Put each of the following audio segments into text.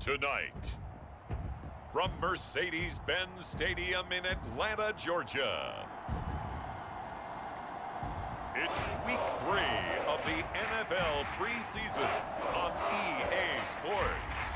Tonight, from Mercedes-Benz Stadium in Atlanta, Georgia, it's Week 3 of the NFL preseason on EA Sports.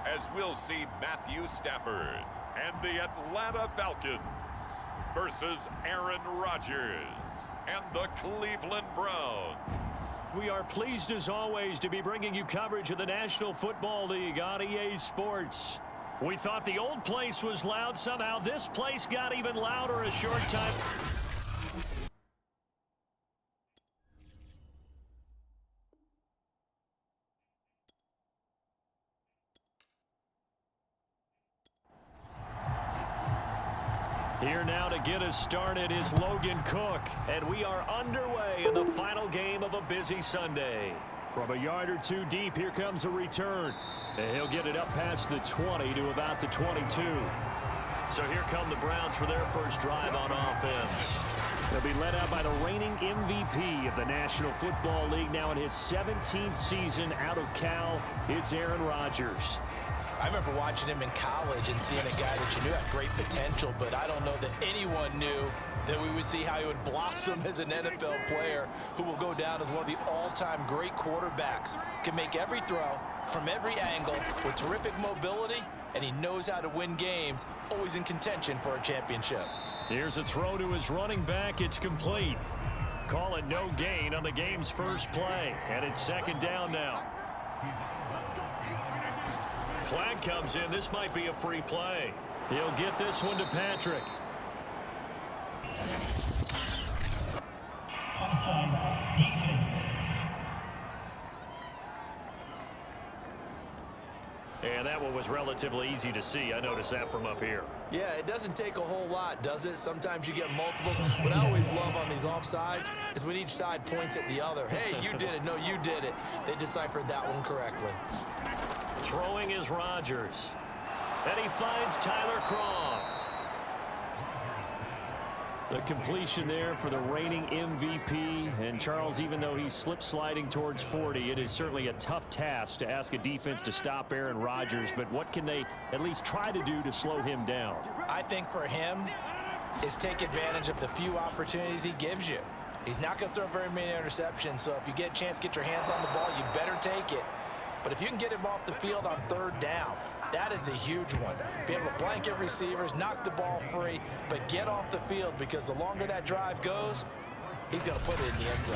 As we'll see Matthew Stafford and the Atlanta Falcons versus Aaron Rodgers and the Cleveland Browns. We are pleased as always to be bringing you coverage of the National Football League on EA Sports. We thought the old place was loud. Somehow this place got even louder a short time. Here now to get us started is Logan Cook, and we are underway in the final game of a busy Sunday. From a yard or two deep, here comes a return. And he'll get it up past the 20 to about the 22. So here come the Browns for their first drive on offense. They'll be led out by the reigning MVP of the National Football League, now in his 17th season out of Cal. It's Aaron Rodgers. I remember watching him in college and seeing a guy that you knew had great potential, but I don't know that anyone knew that we would see how he would blossom as an NFL player who will go down as one of the all-time great quarterbacks. Can make every throw from every angle with terrific mobility, and he knows how to win games, always in contention for a championship. Here's a throw to his running back. It's complete. Call it no gain on the game's first play, and it's second down now. Flag comes in. This might be a free play. He'll get this one to Patrick. Offside defense. And that one was relatively easy to see. I noticed that from up here. Yeah, it doesn't take a whole lot, does it? Sometimes you get multiples. What I always love on these offsides is when each side points at the other. Hey, you did it. No, you did it. They deciphered that one correctly. Throwing is Rodgers. And he finds Tyler Kroft. The completion there for the reigning MVP. And Charles, even though he's slip-sliding towards 40, it is certainly a tough task to ask a defense to stop Aaron Rodgers. But what can they at least try to do to slow him down? I think for him is take advantage of the few opportunities he gives you. He's not going to throw very many interceptions, so if you get a chance to get your hands on the ball, you better take it. But if you can get him off the field on third down, that is a huge one. Be able to blanket receivers, knock the ball free, but get off the field, because the longer that drive goes, he's going to put it in the end zone.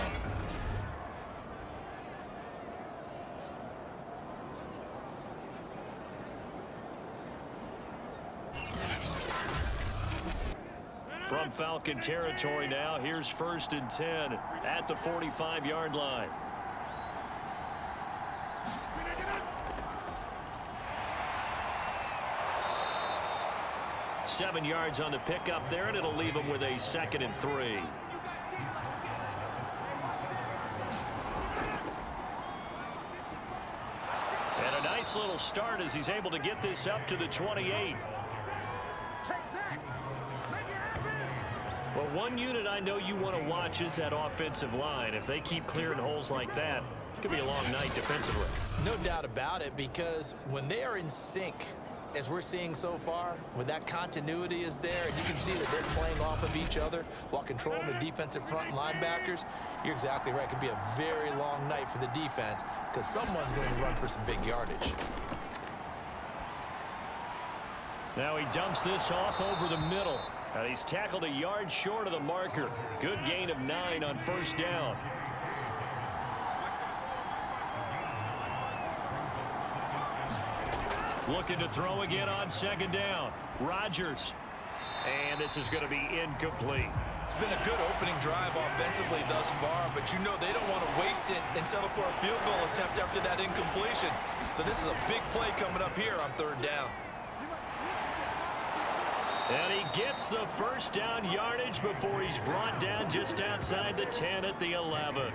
From Falcon territory now, here's 1st and 10 at the 45-yard line. Seven yards on the pickup there, and it'll leave him with a 2nd and 3. And a nice little start as he's able to get this up to the 28. Well, one unit I know you want to watch is that offensive line. If they keep clearing holes like that, it could be a long night defensively. No doubt about it, because when they are in sync, as we're seeing so far, when that continuity is there, and you can see that they're playing off of each other while controlling the defensive front and linebackers, you're exactly right. It could be a very long night for the defense, because someone's going to run for some big yardage. Now he dumps this off over the middle. And he's tackled a yard short of the marker. Good gain of 9 on 1st down. Looking to throw again on 2nd down. Rodgers. And this is going to be incomplete. It's been a good opening drive offensively thus far, but you know they don't want to waste it and settle for a field goal attempt after that incompletion. So this is a big play coming up here on 3rd down. And he gets the 1st down yardage before he's brought down just outside the 10 at the 11.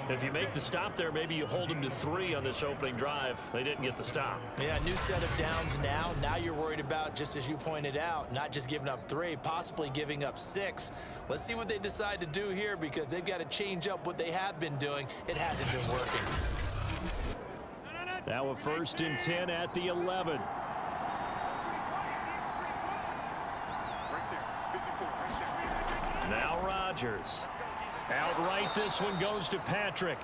If you make the stop there, maybe you hold them to 3 on this opening drive. They didn't get the stop. Yeah, new set of downs now. Now you're worried about, just as you pointed out, not just giving up 3, possibly giving up 6. Let's see what they decide to do here, because they've got to change up what they have been doing. It hasn't been working. Now a 1st and 10 at the 11. Now Rodgers. Outright, this one goes to Patrick.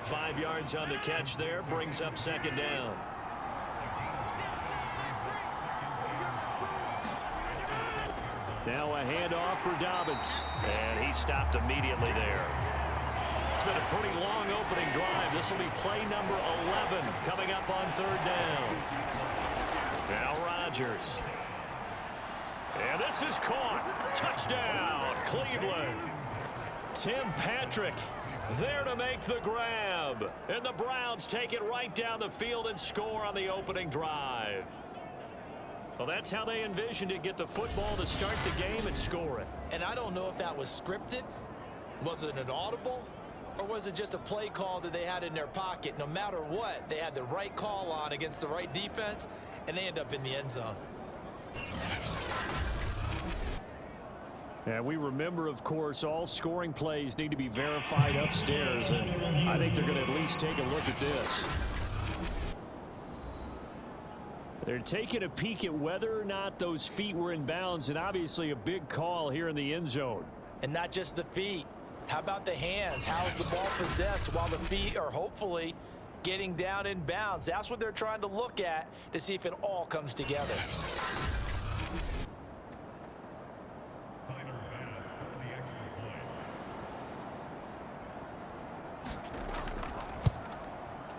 5 yards on the catch there, brings up 2nd down. Now a handoff for Dobbins, and he stopped immediately there. It's been a pretty long opening drive. This will be play number 11 coming up on 3rd down. Now Rodgers. And this is caught. Touchdown, Cleveland. Tim Patrick there to make the grab. And the Browns take it right down the field and score on the opening drive. Well, that's how they envisioned it. Get the football to start the game and score it. And I don't know if that was scripted. Was it an audible? Or was it just a play call that they had in their pocket? No matter what, they had the right call on against the right defense, and they end up in the end zone. And we remember, of course, all scoring plays need to be verified upstairs, and I think they're going to at least take a look at this. They're taking a peek at whether or not those feet were in bounds, and obviously a big call here in the end zone. And not just the feet. How about the hands? How's the ball possessed while the feet are hopefully getting down in bounds? That's what they're trying to look at to see if it all comes together.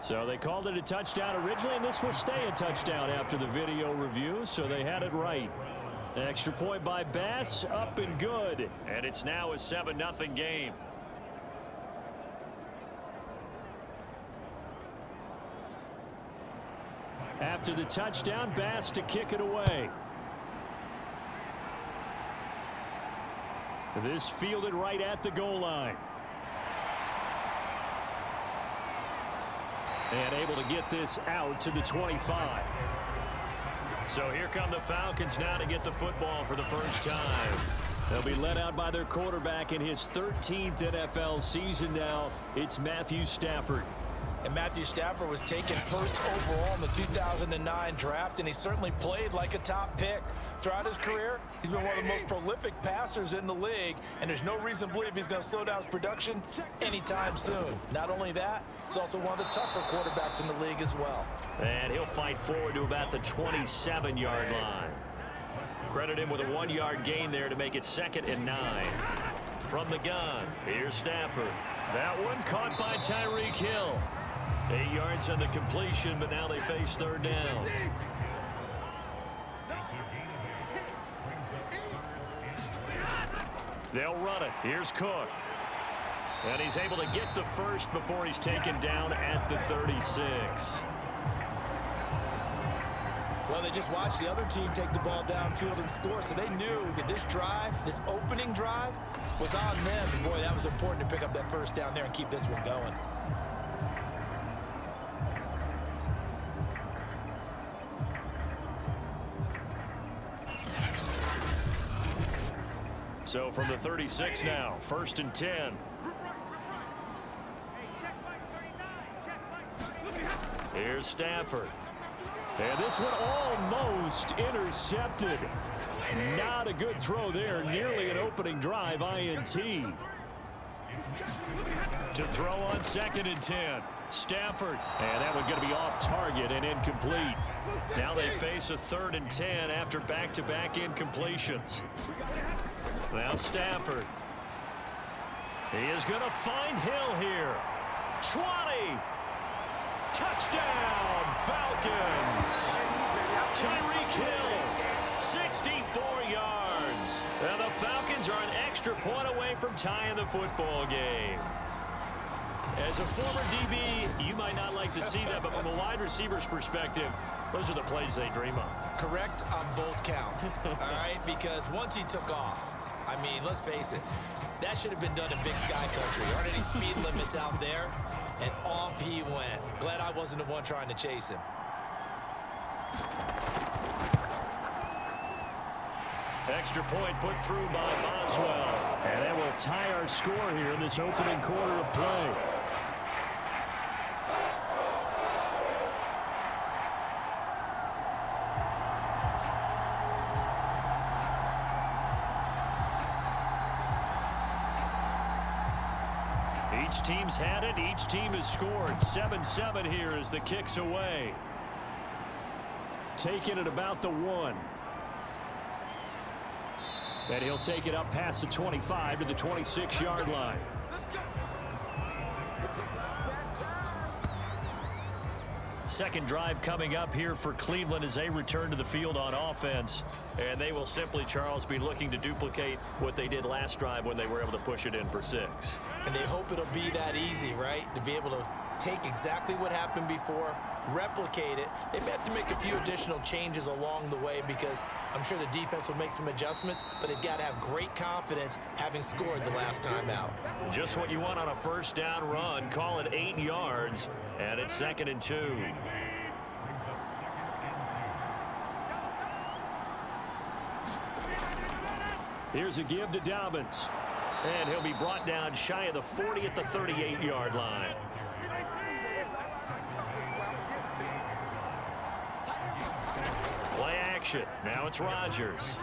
So they called it a touchdown originally, and this will stay a touchdown after the video review, so they had it right. Extra point by Bass, up and good. And it's now a 7-0 game. After the touchdown, Bass to kick it away. This fielded right at the goal line. And able to get this out to the 25. So here come the Falcons now to get the football for the first time. They'll be led out by their quarterback in his 13th NFL season now. It's Matthew Stafford. And Matthew Stafford was taken first overall in the 2009 draft, and he certainly played like a top pick. Throughout his career, he's been one of the most prolific passers in the league, and there's no reason to believe he's going to slow down his production anytime soon. Not only that, he's also one of the tougher quarterbacks in the league as well. And he'll fight forward to about the 27-yard line. Credit him with a 1-yard gain there to make it 2nd and 9. From the gun, here's Stafford. That one caught by Tyreek Hill. 8 yards on the completion, but now they face 3rd down. They'll run it. Here's Cook. And he's able to get the first before he's taken down at the 36. Well, they just watched the other team take the ball downfield and score, so they knew that this drive, this opening drive, was on them. And boy, that was important to pick up that first down there and keep this one going. So from the 36 now, 1st and 10. Here's Stafford. And this one almost intercepted. Not a good throw there. Nearly an opening drive INT. To throw on 2nd and 10. Stafford. And that one going to be off target and incomplete. Now they face a 3rd and 10 after back-to-back incompletions. Now Stafford. He is going to find Hill here. 20. Touchdown, Falcons. Tyreek Hill, 64 yards. And the Falcons are an extra point away from tying the football game. As a former DB, you might not like to see that, but from a wide receiver's perspective, Those are the plays they dream of. Correct on both counts, all right? Because once he took off, I mean, let's face it, that should have been done in Big Sky Country. There aren't any speed limits out there, and off he went. Glad I wasn't the one trying to chase him. Extra point put through by Boswell. And that will tie our score here in this opening quarter of play. Each team's had it. Each team has scored. 7-7 here as the kick's away. Taking it about the 1. And he'll take it up past the 25 to the 26-yard line. Second drive coming up here for Cleveland as they return to the field on offense. And they will simply, Charles, be looking to duplicate what they did last drive when they were able to push it in for 6. And they hope it'll be that easy, right? To be able to take exactly what happened before, replicate it. They may have to make a few additional changes along the way because I'm sure the defense will make some adjustments, but they've got to have great confidence having scored the last time out. Just what you want on a first down run. Call it 8 yards, and it's 2nd and 2. Here's a give to Dobbins. And he'll be brought down shy of the 40 at the 38-yard line. Play action. Now it's Rodgers.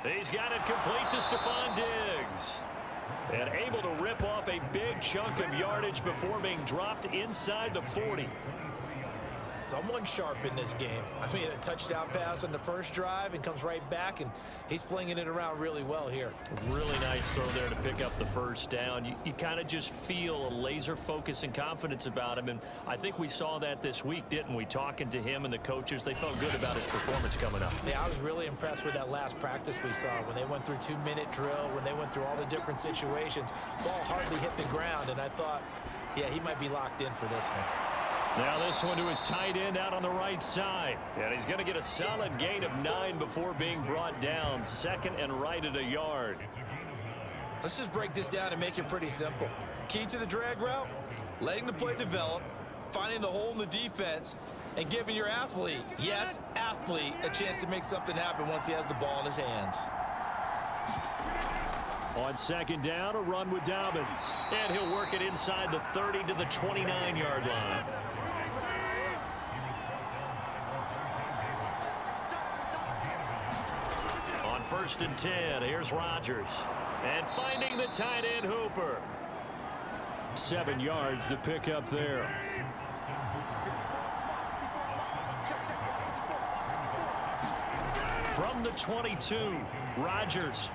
He's got it complete to Stephon Diggs. And able to rip off a big chunk of yardage before being dropped inside the 40. Someone sharp in this game. I mean, a touchdown pass on the first drive and comes right back, and he's flinging it around really well here. Really nice throw there to pick up the first down. You kind of just feel a laser focus and confidence about him, and I think we saw that this week, didn't we? Talking to him and the coaches, they felt good about his performance coming up. Yeah, I was really impressed with that last practice we saw when they went through 2-minute drill, when they went through all the different situations. Ball hardly hit the ground, and I thought, yeah, he might be locked in for this one. Now this one to his tight end out on the right side. And he's going to get a solid gain of 9 before being brought down. 2nd and right at a yard. Let's just break this down and make it pretty simple. Key to the drag route, letting the play develop, finding the hole in the defense, and giving your athlete, yes, athlete, a chance to make something happen once he has the ball in his hands. On 2nd down, a run with Dobbins. And he'll work it inside the 30 to the 29-yard line. On 1st and 10, here's Rodgers. And finding the tight end Hooper. 7 yards the pickup there. From the 22, Rodgers.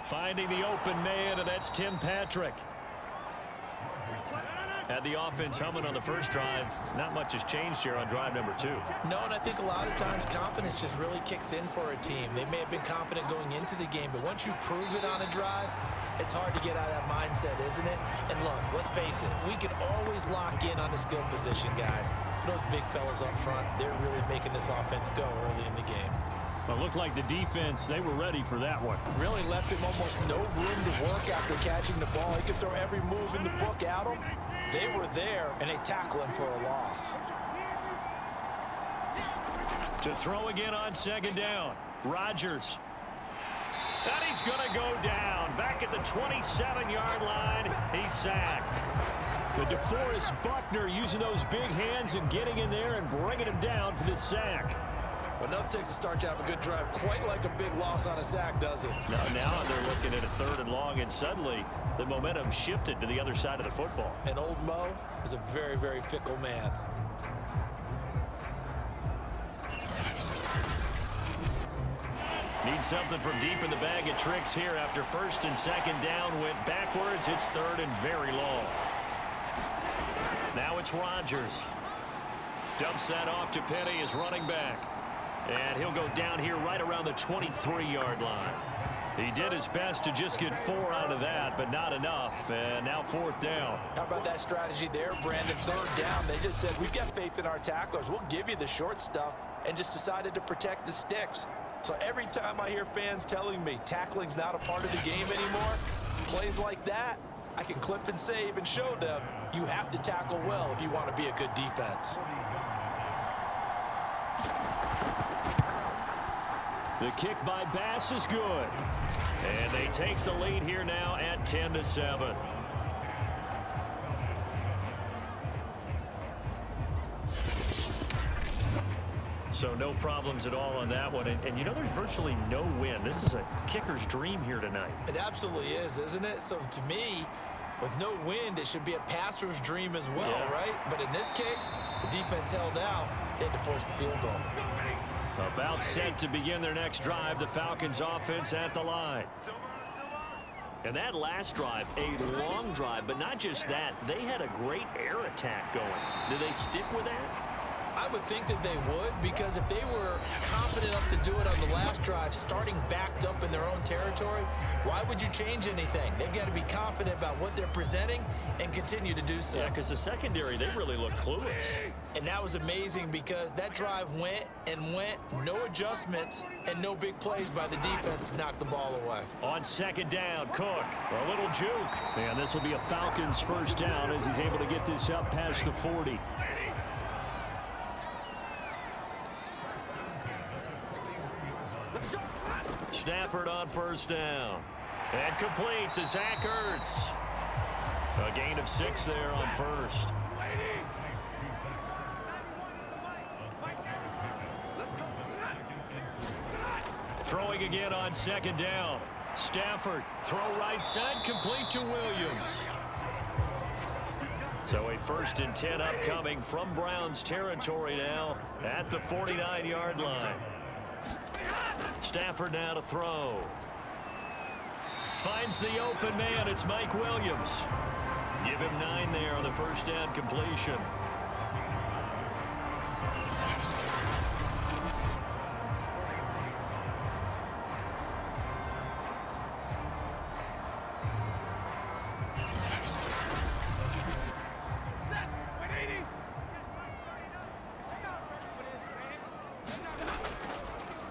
Finding the open man, and that's Tim Patrick. Had the offense humming on the first drive. Not much has changed here on drive number 2. No, and I think a lot of times confidence just really kicks in for a team. They may have been confident going into the game, but once you prove it on a drive, it's hard to get out of that mindset, isn't it? And look, let's face it, we can always lock in on the skill position, guys. But those big fellas up front, they're really making this offense go early in the game. Well, it looked like the defense, they were ready for that one. Really left him almost no room to work after catching the ball. He could throw every move in the book at him. They were there, and they tackle him for a loss. To throw again on 2nd down, Rodgers. And he's going to go down. Back at the 27-yard line, he's sacked. The DeForest Buckner using those big hands and getting in there and bringing him down for this sack. Well, enough takes a start to have a good drive. Quite like a big loss on a sack, does it? Now they're looking at a 3rd and long, and suddenly the momentum shifted to the other side of the football. And old Mo is a very, very fickle man. Need something from deep in the bag of tricks here after 1st and 2nd down went backwards. It's 3rd and very long. Now it's Rodgers. Dumps that off to Penny as running back. And he'll go down here right around the 23-yard line. He did his best to just get 4 out of that, but not enough. And now 4th down. How about that strategy there, Brandon? 3rd down. They just said, we've got faith in our tacklers. We'll give you the short stuff, and just decided to protect the sticks. So every time I hear fans telling me tackling's not a part of the game anymore, plays like that, I can clip and save and show them you have to tackle well if you want to be a good defense. The kick by Bass is good. And they take the lead here now at 10-7. So no problems at all on that one. And you know, there's virtually no wind. This is a kicker's dream here tonight. It absolutely is, isn't it? So to me, with no wind, it should be a passer's dream as well, right? But in this case, the defense held out. They had to force the field goal. About set to begin their next drive, the Falcons offense at the line. And that last drive, a long drive, but not just that. They had a great air attack going. Do they stick with that? I would think that they would, because if they were confident enough to do it on the last drive, starting backed up in their own territory, why would you change anything? They've got to be confident about what they're presenting and continue to do so. Yeah, because the secondary, they really looked clueless. And that was amazing because that drive went and went, no adjustments, and no big plays by the defense to knock the ball away. On 2nd down, Cook, a little juke. And this will be a Falcons 1st down as he's able to get this up past the 40. Stafford on 1st down. And complete to Zach Ertz. A gain of 6 there on 1st. Throwing again on 2nd down. Stafford, throw right side, complete to Williams. So a 1st and 10 upcoming from Browns territory now at the 49-yard line. Stafford now to throw. Finds the open man. It's Mike Williams. Give him 9 there on the 1st down completion.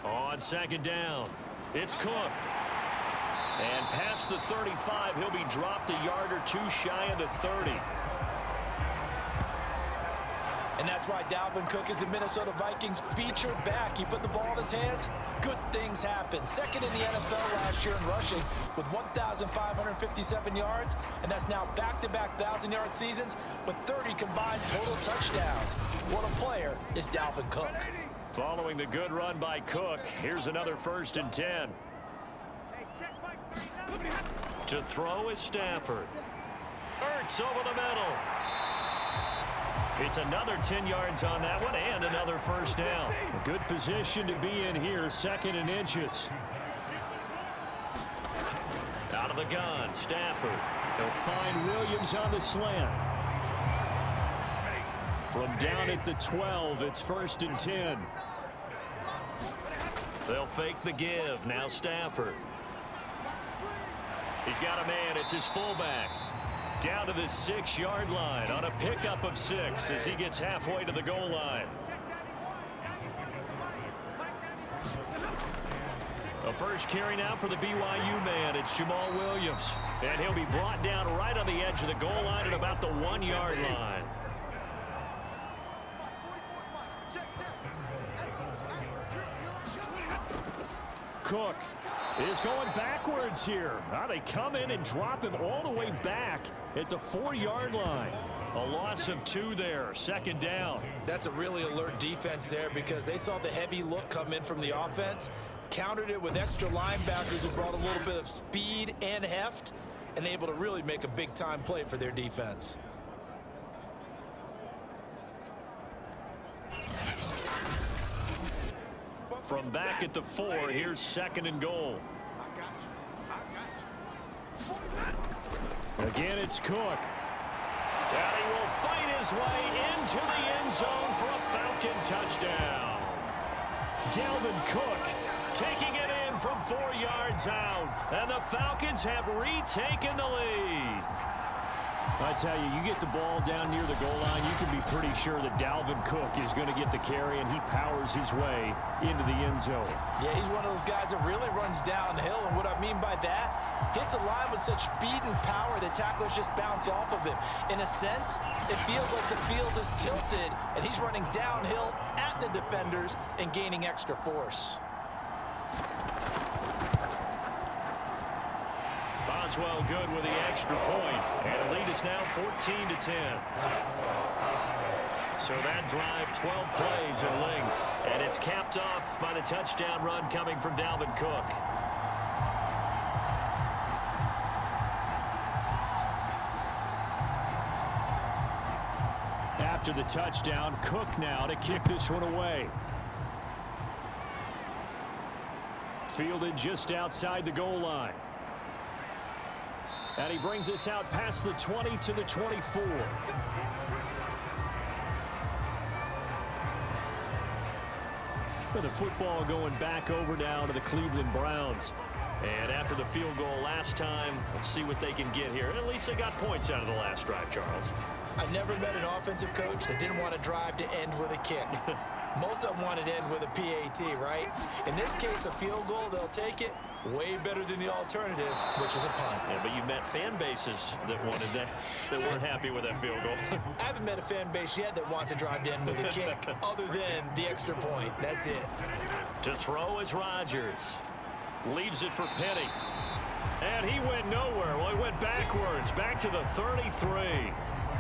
On 2nd down, it's Cook. And past the 35, he'll be dropped a yard or 2 shy of the 30. And that's why Dalvin Cook is the Minnesota Vikings featured back. You put the ball in his hands, good things happen. 2nd in the NFL last year in rushing with 1,557 yards, and that's now back-to-back 1,000-yard seasons with 30 combined total touchdowns. What a player is Dalvin Cook. Following the good run by Cook, here's another 1st and 10. To throw is Stafford. Ertz over the middle. It's another 10 yards on that one and another 1st down. A good position to be in here, 2nd and inches. Out of the gun, Stafford. They'll find Williams on the slant. From down at the 12, it's 1st and 10. They'll fake the give. Now Stafford. He's got a man. It's his fullback. Down to the 6-yard line on a pickup of 6 as he gets halfway to the goal line. A first carry now for the BYU man. It's Jamal Williams. And he'll be brought down right on the edge of the goal line at about the 1-yard line. Cook is going backwards here. Now they come in and drop him all the way back at the 4-yard line. A loss of 2 there, 2nd down. That's a really alert defense there because they saw the heavy look come in from the offense, countered it with extra linebackers who brought a little bit of speed and heft, and able to really make a big-time play for their defense. From back at the 4, here's 2nd and goal. Again, it's Cook. And he will fight his way into the end zone for a Falcon touchdown. Dalvin Cook taking it in in from 4 yards out. And the Falcons have retaken the lead. I tell you, you get the ball down near the goal line, you can be pretty sure that Dalvin Cook is going to get the carry, and he powers his way into the end zone. Yeah, he's one of those guys that really runs downhill, and what I mean by that, hits a line with such speed and power that tacklers just bounce off of him. In a sense, it feels like the field is tilted, and he's running downhill at the defenders and gaining extra force. Boswell good with the extra point, and the lead is now 14-10. So that drive, 12 plays in length, and it's capped off by the touchdown run coming from Dalvin Cook. After the touchdown, Cook now to kick this one away. Fielded just outside the goal line. And he brings us out past the 20 to the 24. With the football going back over now to the Cleveland Browns. And after the field goal last time, let's see what they can get here. At least they got points out of the last drive, Charles. I never met an offensive coach that didn't want to drive to end with a kick. Most of them wanted to end with a PAT, right? In this case, a field goal, they'll take it. Way better than the alternative, which is a punt. Yeah, but you met fan bases that wanted that, that weren't happy with that field goal. I haven't met a fan base yet that wants to drive to end with a kick, other than the extra point. That's it. To throw is Rodgers. Leaves it for Penny. And he went nowhere. Well, he went backwards, back to the 33.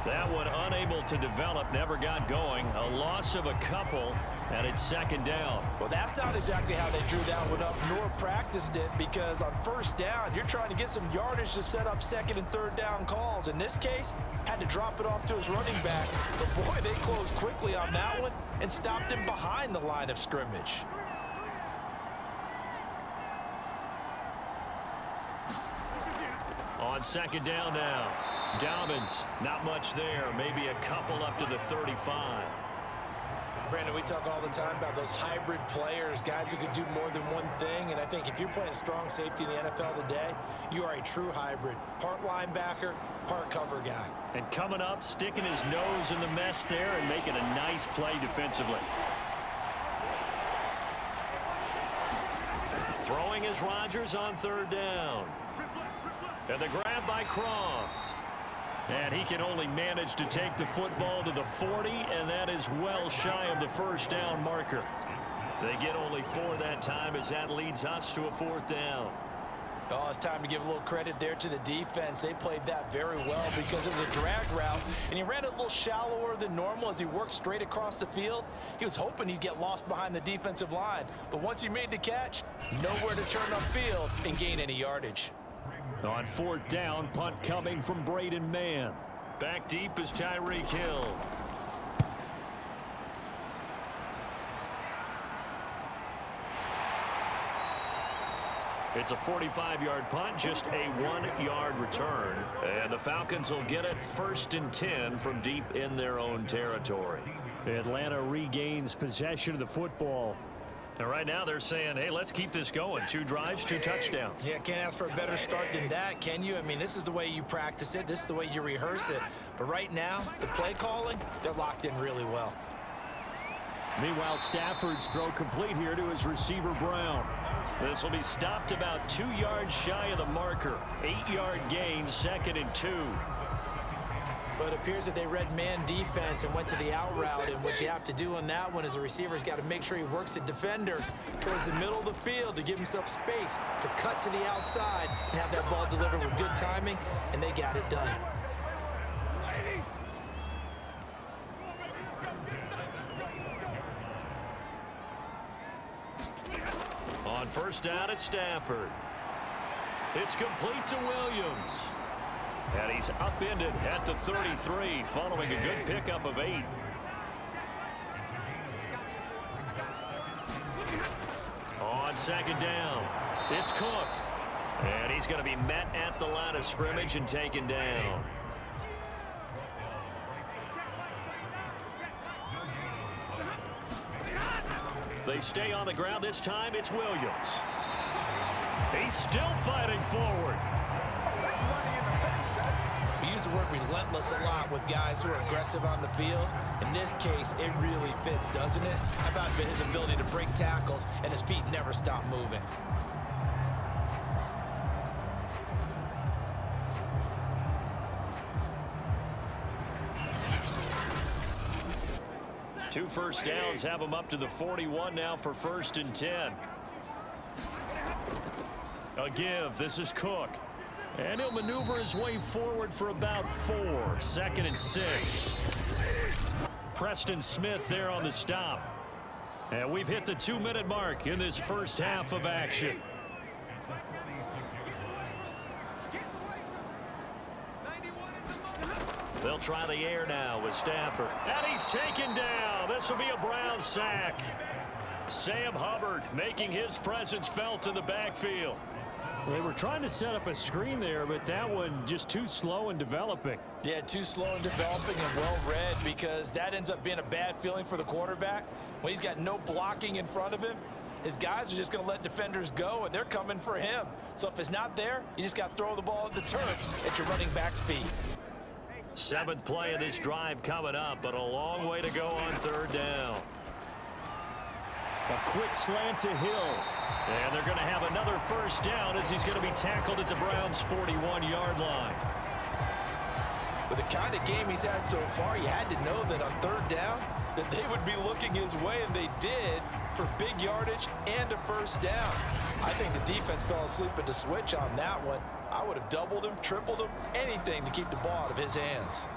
That one unable to develop, never got going. A loss of a couple, and it's second down. Well, that's not exactly how they drew that one up, nor practiced it, because on first down, you're trying to get some yardage to set up second and third down calls. In this case, had to drop it off to his running back. But boy, they closed quickly on that one and stopped him behind the line of scrimmage. On second down now. Dobbins, not much there. Maybe a couple up to the 35. Brandon, we talk all the time about those hybrid players, guys who could do more than one thing. And I think if you're playing strong safety in the NFL today, you are a true hybrid. Part linebacker, part cover guy. And coming up, sticking his nose in the mess there and making a nice play defensively. Throwing is Rodgers on third down. And the grab by Croft. And he can only manage to take the football to the 40, and that is well shy of the first down marker. They get only 4 that time as that leads us to a fourth down. Oh, it's time to give a little credit there to the defense. They played that very well because it was a drag route, and he ran it a little shallower than normal as he worked straight across the field. He was hoping he'd get lost behind the defensive line, but once he made the catch, nowhere to turn upfield and gain any yardage. On fourth down, punt coming from Braden Mann. Back deep is Tyreek Hill. It's a 45-yard punt, just a 1-yard return. And the Falcons will get it 1st and 10 from deep in their own territory. Atlanta regains possession of the football. And right now they're saying, hey, let's keep this going. 2 drives, 2 touchdowns. Yeah, can't ask for a better start than that, can you? I mean, this is the way you practice it. This is the way you rehearse it. But right now, the play calling, they're locked in really well. Meanwhile, Stafford's throw complete here to his receiver, Brown. This will be stopped about 2 yards shy of the marker. 8-yard gain, 2nd and 2. But it appears that they read man defense and went to the out route, and what you have to do on that one is the receiver's got to make sure he works the defender towards the middle of the field to give himself space to cut to the outside and have that ball delivered with good timing, and they got it done. On first down at Stafford. It's complete to Williams. And he's upended at the 33 following a good pickup of 8. On second down, it's Cook. And he's going to be met at the line of scrimmage and taken down. They stay on the ground. This time it's Williams. He's still fighting forward. We use the word relentless a lot with guys who are aggressive on the field. In this case, it really fits, doesn't it? How about his ability to break tackles and his feet never stop moving? Two first downs have him up to the 41 now for 1st and 10. A give. This is Cook. And he'll maneuver his way forward for about 4. 2nd and 6. Preston Smith there on the stop. And we've hit the 2-minute mark in this first half of action. They'll try the air now with Stafford. And he's taken down. This will be a Brown sack. Sam Hubbard making his presence felt in the backfield. They were trying to set up a screen there, but that one just too slow in developing. Yeah, too slow in developing and well read, because that ends up being a bad feeling for the quarterback. When he's got no blocking in front of him, his guys are just going to let defenders go, and they're coming for him. So if it's not there, you just got to throw the ball at the turf at your running back's feet. 7th play of this drive coming up, but a long way to go on 3rd down. A quick slant to Hill. And they're going to have another first down as he's going to be tackled at the Browns' 41-yard line. With the kind of game he's had so far, you had to know that on 3rd down that they would be looking his way, and they did, for big yardage and a first down. I think the defense fell asleep at the switch on that one. I would have doubled him, tripled him, anything to keep the ball out of his hands.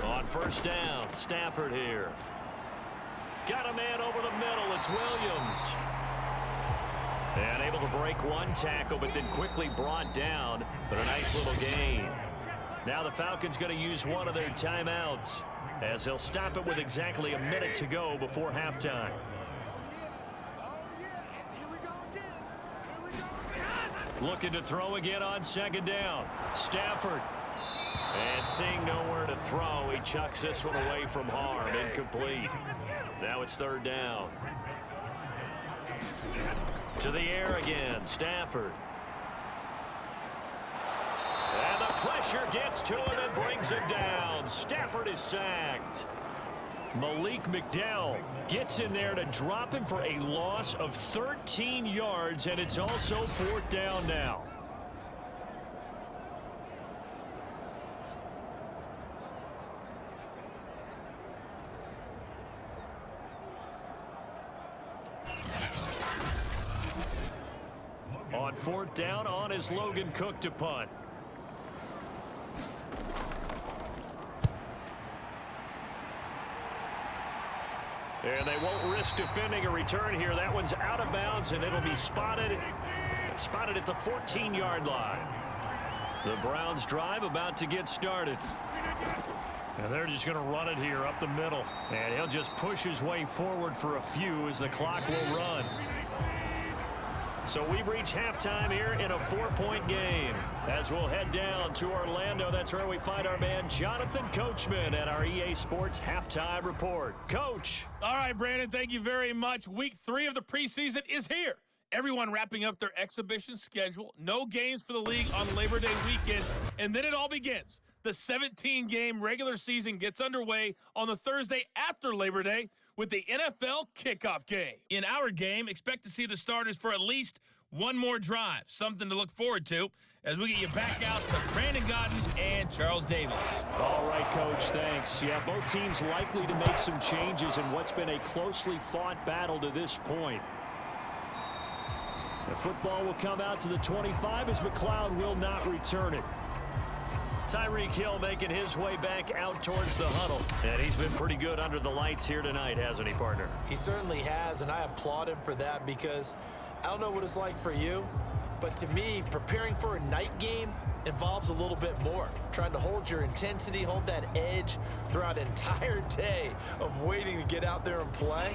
On 1st down, Stafford here. Got a man over the middle. It's Williams. And able to break one tackle, but then quickly brought down. But a nice little gain. Now the Falcons going to use one of their timeouts, as they'll stop it with exactly a minute to go before halftime. Looking to throw again on 2nd down. Stafford. And seeing nowhere to throw, he chucks this one away from harm. Incomplete. Now it's 3rd down. To the air again, Stafford. And the pressure gets to him and brings him down. Stafford is sacked. Malik McDowell gets in there to drop him for a loss of 13 yards, and it's also 4th down now. On 4th down, on is Logan Cook to punt. And they won't risk defending a return here. That one's out of bounds, and it'll be spotted at the 14-yard line. The Browns drive about to get started. And they're just going to run it here up the middle. And he'll just push his way forward for a few as the clock will run. So we've reached halftime here in a 4-point game. As we'll head down to Orlando, that's where we find our man Jonathan Coachman at our EA Sports Halftime Report. Coach. All right, Brandon, thank you very much. Week 3 of the preseason is here. Everyone wrapping up their exhibition schedule. No games for the league on Labor Day weekend. And then it all begins. The 17-game regular season gets underway on the Thursday after Labor Day with the NFL kickoff game. In our game, expect to see the starters for at least one more drive. Something to look forward to as we get you back out to Brandon Godden and Charles Davis. All right, Coach, thanks. Yeah, both teams likely to make some changes in what's been a closely fought battle to this point. The football will come out to the 25 as McLeod will not return it. Tyreek Hill making his way back out towards the huddle. And he's been pretty good under the lights here tonight, hasn't he, partner? He certainly has, and I applaud him for that, because I don't know what it's like for you, but to me, preparing for a night game involves a little bit more. trying to hold your intensity, hold that edge throughout an entire day of waiting to get out there and play.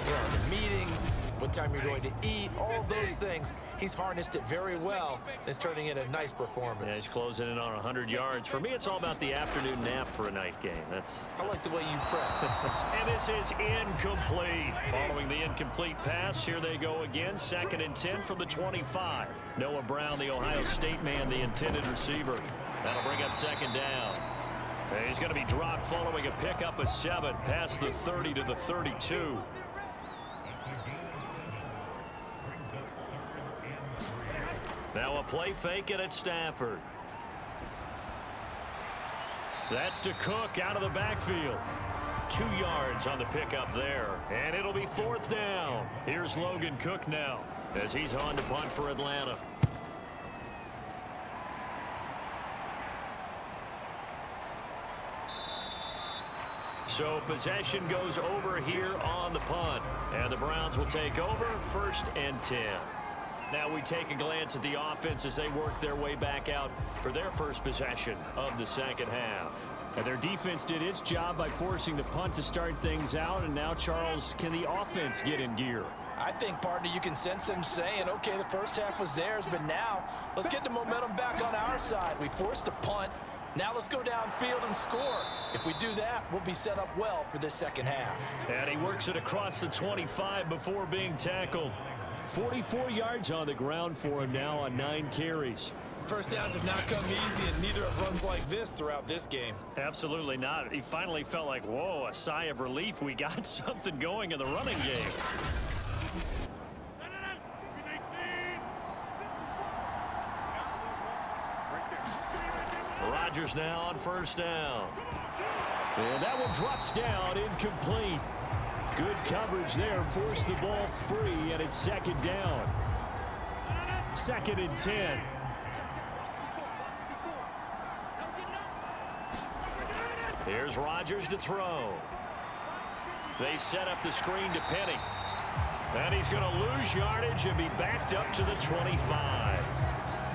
You know, the meetings, what time you're going to eat, all those things. He's harnessed it very well. It's turning in a nice performance. Yeah, he's closing in on 100 yards. For me, it's all about the afternoon nap for a night game. I like the way you prep. And this is incomplete. Following the incomplete pass, here they go again. 2nd and 10 from the 25. Noah Brown, the Ohio State man, the intended receiver. That'll bring up 2nd down. And he's going to be dropped following a pickup of 7 past the 30 to the 32. Now a play fake and it's Stafford. That's to Cook out of the backfield. 2 yards on the pickup there. And it'll be 4th down. Here's Logan Cook now as he's on to punt for Atlanta. So possession goes over here on the punt. And the Browns will take over 1st and 10. Now we take a glance at the offense as they work their way back out for their first possession of the second half. And their defense did its job by forcing the punt to start things out. And now, Charles, can the offense get in gear? I think, partner, you can sense them saying, okay, the first half was theirs, but now let's get the momentum back on our side. We forced a punt. Now let's go downfield and score. If we do that, we'll be set up well for this second half. And he works it across the 25 before being tackled. 44 yards on the ground for him now on 9 carries. First downs have not come easy, and neither have runs like this throughout this game. Absolutely not. He finally felt like, whoa, a sigh of relief. We got something going in the running game. Rodgers now on 1st down. And that one drops down, incomplete. Good coverage there, forced the ball free, and it's 2nd down. 2nd and 10. Here's Rodgers to throw. They set up the screen to Penny. And he's going to lose yardage and be backed up to the 25.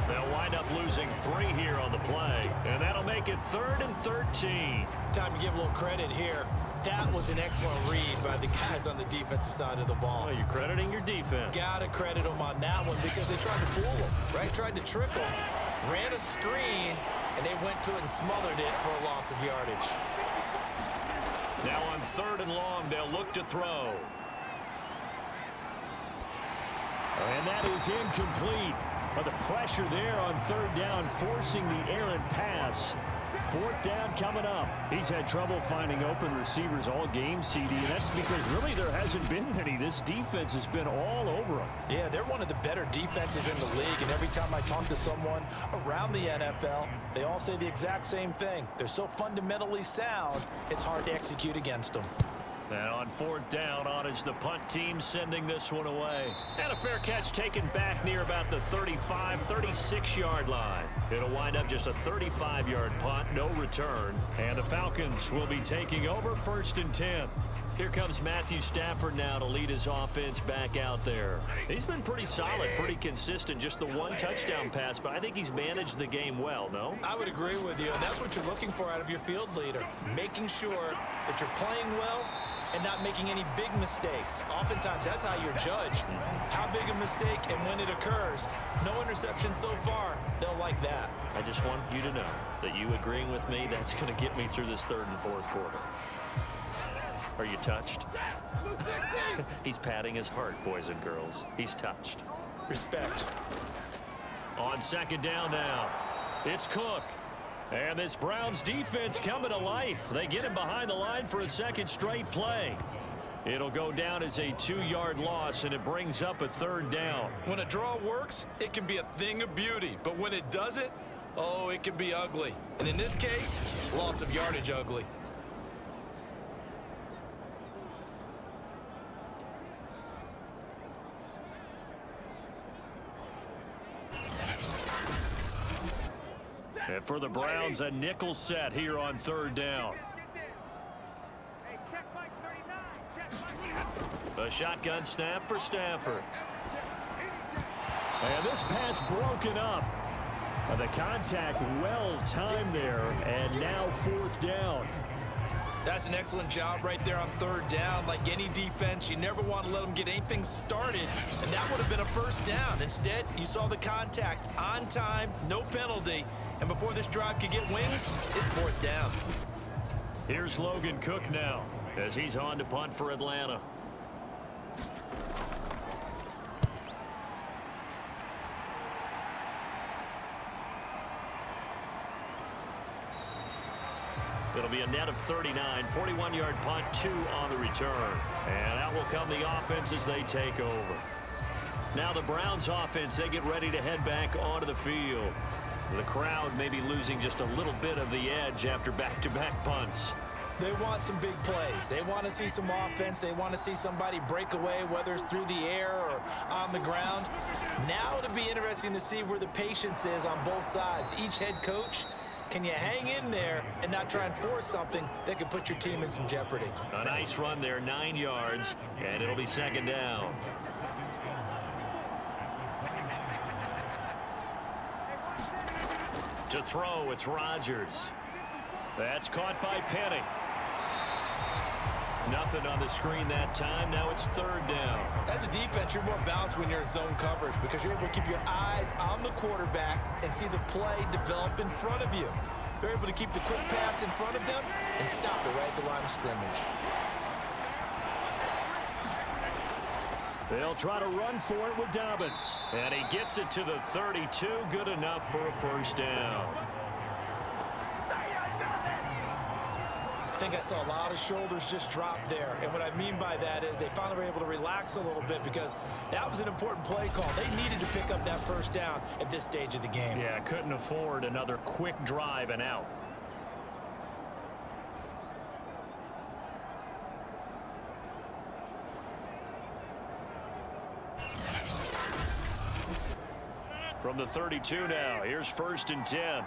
They'll wind up losing 3 here on the play. And that'll make it 3rd and 13. Time to give a little credit here. That was an excellent read by the guys on the defensive side of the ball. Oh, you're crediting your defense. Gotta credit them on that one because they tried to fool them, right? Tried to trick them. Ran a screen, and they went to it and smothered it for a loss of yardage. Now on 3rd and long, they'll look to throw. And that is incomplete. But the pressure there on 3rd down, forcing the errant pass. 4th down coming up. He's had trouble finding open receivers all game, CD, and that's because really there hasn't been many. This defense has been all over them. Yeah, they're one of the better defenses in the league, and every time I talk to someone around the NFL, they all say the exact same thing. They're so fundamentally sound, it's hard to execute against them. And on 4th down, on is the punt team sending this one away. And a fair catch taken back near about the 35, 36-yard line. It'll wind up just a 35-yard punt, no return. And the Falcons will be taking over 1st and 10. Here comes Matthew Stafford now to lead his offense back out there. He's been pretty solid, pretty consistent, just the 1 touchdown pass, but I think he's managed the game well, no? I would agree with you, and that's what you're looking for out of your field leader, making sure that you're playing well and not making any big mistakes. Oftentimes, that's how you're judged. How big a mistake and when it occurs. No interception so far. They'll like that. I just want you to know that you agreeing with me, that's going to get me through this 3rd and 4th quarter. Are you touched? He's patting his heart, boys and girls. He's touched. Respect. On 2nd down now, it's Cook. And this Browns defense coming to life. They get him behind the line for a 2nd straight play. It'll go down as a 2-yard loss, and it brings up a 3rd down. When a draw works, it can be a thing of beauty. But when it doesn't, oh, it can be ugly. And in this case, loss of yardage ugly. And for the Browns, a nickel set here on 3rd down. A shotgun snap for Stafford. And this pass broken up. The contact well timed there, and now 4th down. That's an excellent job right there on 3rd down. Like any defense, you never want to let them get anything started, and that would have been a 1st down. Instead, you saw the contact on time, no penalty, and before this drive could get wings, it's 4th down. Here's Logan Cook now as he's on to punt for Atlanta. It'll be a net of 39, 41-yard punt, 2 on the return. And out will come the offense as they take over. Now the Browns offense, they get ready to head back onto the field. The crowd may be losing just a little bit of the edge after back-to-back punts. They want some big plays. They want to see some offense. They want to see somebody break away, whether it's through the air or on the ground. Now it'll be interesting to see where the patience is on both sides. Each head coach, can you hang in there and not try and force something that could put your team in some jeopardy? A nice run there, 9 yards, and it'll be 2nd down. To throw, it's Rodgers. That's caught by Penny. Nothing on the screen that time. Now it's 3rd down. As a defense, you're more balanced when you're in zone coverage because you're able to keep your eyes on the quarterback and see the play develop in front of you. They're able to keep the quick pass in front of them and stop it right at the line of scrimmage. They'll try to run for it with Dobbins. And he gets it to the 32. Good enough for a 1st down. I think I saw a lot of shoulders just drop there. And what I mean by that is they finally were able to relax a little bit because that was an important play call. They needed to pick up that 1st down at this stage of the game. Yeah, couldn't afford another quick drive and out. From the 32 now, here's 1st and 10.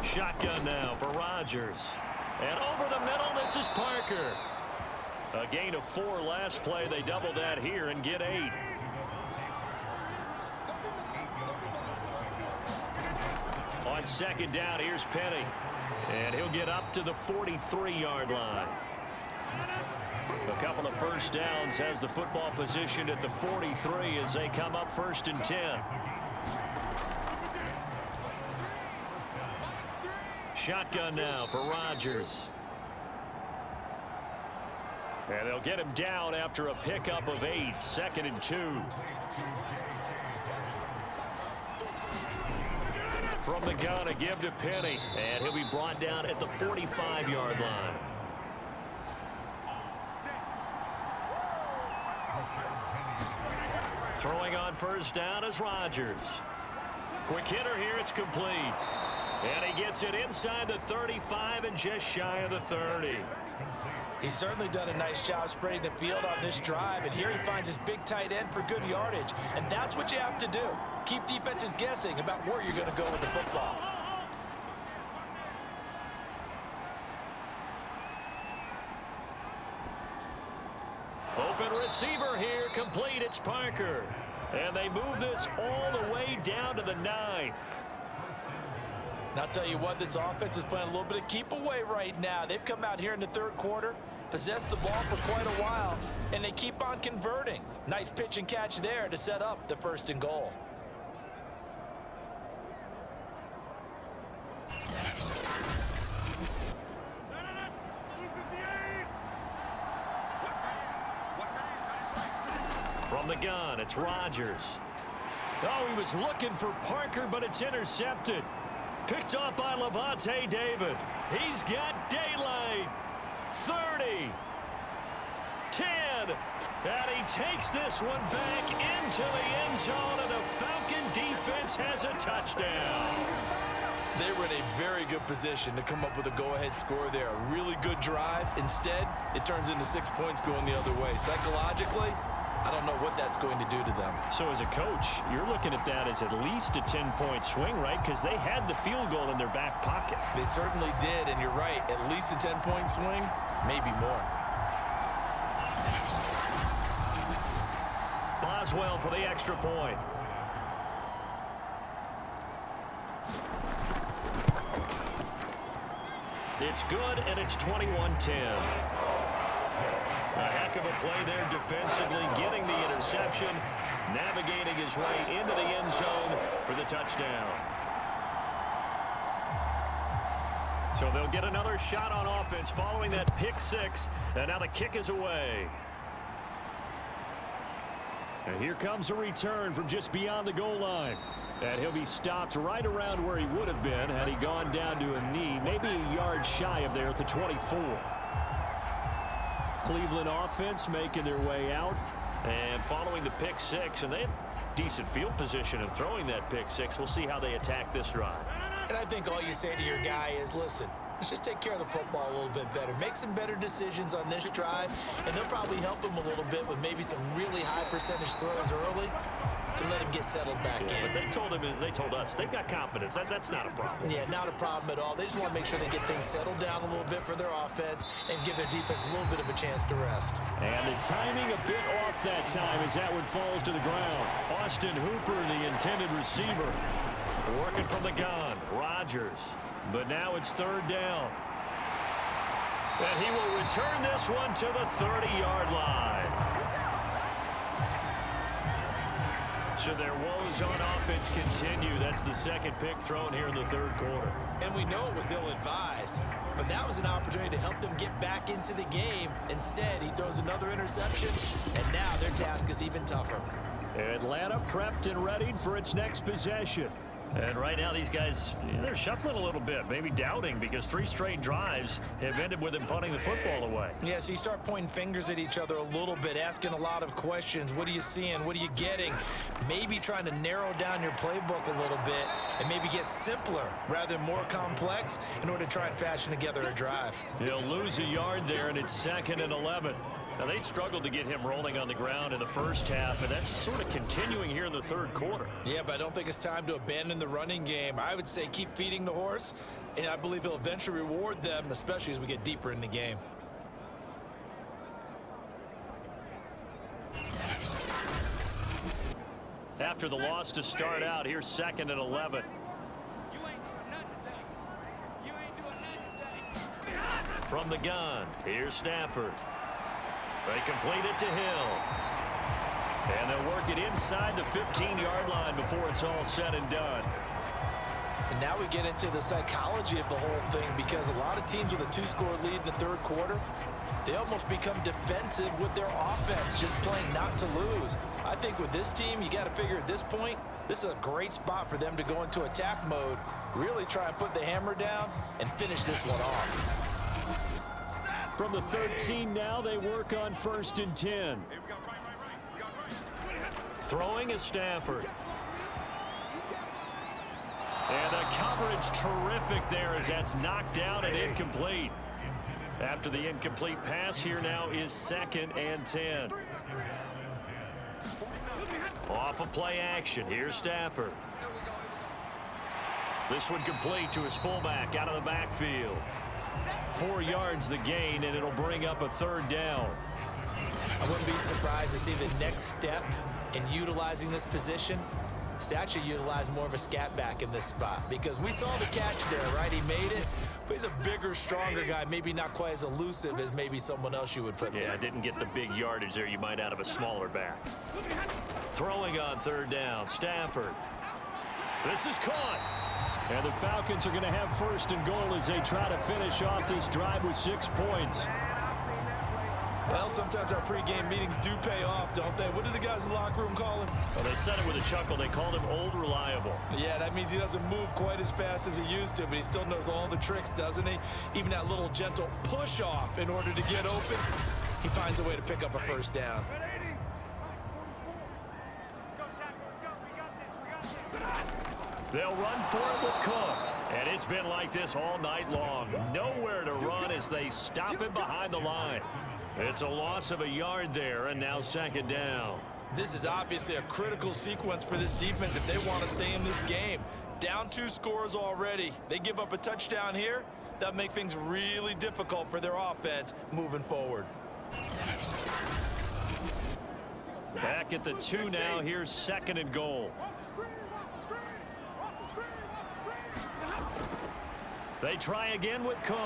Shotgun now for Rodgers. And over the middle, this is Parker. A gain of 4 last play. They double that here and get 8. On 2nd down, here's Penny. And he'll get up to the 43-yard line. A couple of 1st downs, has the football positioned at the 43 as they come up 1st and 10. Shotgun now for Rodgers. And they'll get him down after a pickup of 8. 2nd and 2. From the gun, a give to Penny. And he'll be brought down at the 45-yard line. Throwing on 1st down is Rodgers. Quick hitter here, it's complete. And he gets it inside the 35 and just shy of the 30. He's certainly done a nice job spreading the field on this drive, and here he finds his big tight end for good yardage. And that's what you have to do. Keep defenses guessing about where you're going to go with the football. Open receiver here, complete, it's Parker. And they move this all the way down to the 9. And I'll tell you what, this offense is playing a little bit of keep away right now. They've come out here in the 3rd quarter, possessed the ball for quite a while, and they keep on converting. Nice pitch and catch there to set up the 1st and goal. From the gun, it's Rodgers. Oh, he was looking for Parker, but it's intercepted. Picked off by Levante David. He's got daylight. 30. 10. And he takes this one back into the end zone, and the Falcon defense has a touchdown. They were in a very good position to come up with a go-ahead score there. A really good drive. Instead, it turns into 6 points going the other way. Psychologically, I don't know what that's going to do to them. So as a coach, you're looking at that as at least a 10-point swing, right? Because they had the field goal in their back pocket. They certainly did, and you're right. At least a 10-point swing, maybe more. Boswell for the extra point. It's good, and it's 21-10. A heck of a play there defensively, getting the interception, navigating his way into the end zone for the touchdown. So they'll get another shot on offense following that pick six, and now the kick is away. And here comes a return from just beyond the goal line. And he'll be stopped right around where he would have been had he gone down to a knee, maybe a yard shy of there at the 24. Cleveland offense making their way out and following the pick six, and they have decent field position in throwing that pick six. We'll see how they attack this drive. And I think all you say to your guy is, listen, let's just take care of the football a little bit better. Make some better decisions on this drive, and they'll probably help him a little bit with maybe some really high percentage throws early to let him get settled back in. But they told us they've got confidence. That's not a problem. Yeah, not a problem at all. They just want to make sure they get things settled down a little bit for their offense and give their defense a little bit of a chance to rest. And the timing a bit off that time as that one falls to the ground. Austin Hooper, the intended receiver. Working from the gun, Rodgers. But now it's third down. And he will return this one to the 30-yard line. So their woes on offense continue. That's the second pick thrown here in the third quarter. And we know it was ill-advised, but that was an opportunity to help them get back into the game. Instead, he throws another interception, and now their task is even tougher. Atlanta prepped and readied for its next possession. And right now these guys, they're shuffling a little bit, maybe doubting, because 3 straight drives have ended with them punting the football away. Yeah, so you start pointing fingers at each other a little bit, asking a lot of questions. What are you seeing? What are you getting? Maybe trying to narrow down your playbook a little bit and maybe get simpler rather than more complex in order to try and fashion together a drive. He'll lose a yard there, and it's 2nd and 11. Now, they struggled to get him rolling on the ground in the first half, and that's sort of continuing here in the third quarter. Yeah, but I don't think it's time to abandon the running game. I would say keep feeding the horse, and I believe he'll eventually reward them, especially as we get deeper in the game. After the loss to start out, here's 2nd and 11. From the gun, here's Stafford. They complete it to Hill. And they'll work it inside the 15-yard line before it's all said and done. And now we get into the psychology of the whole thing, because a lot of teams with a 2-score lead in the third quarter, they almost become defensive with their offense, just playing not to lose. I think with this team, you got to figure at this point, this is a great spot for them to go into attack mode, really try and put the hammer down and finish this one off. From the 13 now, they work on 1st and 10. Throwing is Stafford. And the coverage terrific there as that's knocked down and incomplete. After the incomplete pass, here now is 2nd and 10. Off of play action, here's Stafford. This one complete to his fullback out of the backfield. 4 yards the gain, and it'll bring up a 3rd down. I wouldn't be surprised to see the next step in utilizing this position is to actually utilize more of a scat back in this spot, because we saw the catch there, right? He made it, but he's a bigger, stronger guy, maybe not quite as elusive as maybe someone else you would put there. Yeah, didn't get the big yardage there you might out of a smaller back. Throwing on 3rd down, Stafford. This is caught. And the Falcons are going to have 1st and goal as they try to finish off this drive with 6 points. Well, sometimes our pregame meetings do pay off, don't they? What do the guys in the locker room call him? Well, they said it with a chuckle. They called him Old Reliable. Yeah, that means he doesn't move quite as fast as he used to, but he still knows all the tricks, doesn't he? Even that little gentle push-off in order to get open, he finds a way to pick up a 1st down. They'll run for it with Cook. And it's been like this all night long. Nowhere to run as they stop him behind the line. It's a loss of a yard there, and now 2nd down. This is obviously a critical sequence for this defense if they want to stay in this game. Down 2 scores already. They give up a touchdown here. That'll make things really difficult for their offense moving forward. Back at the 2 now. Here's 2nd and goal. They try again with Cook.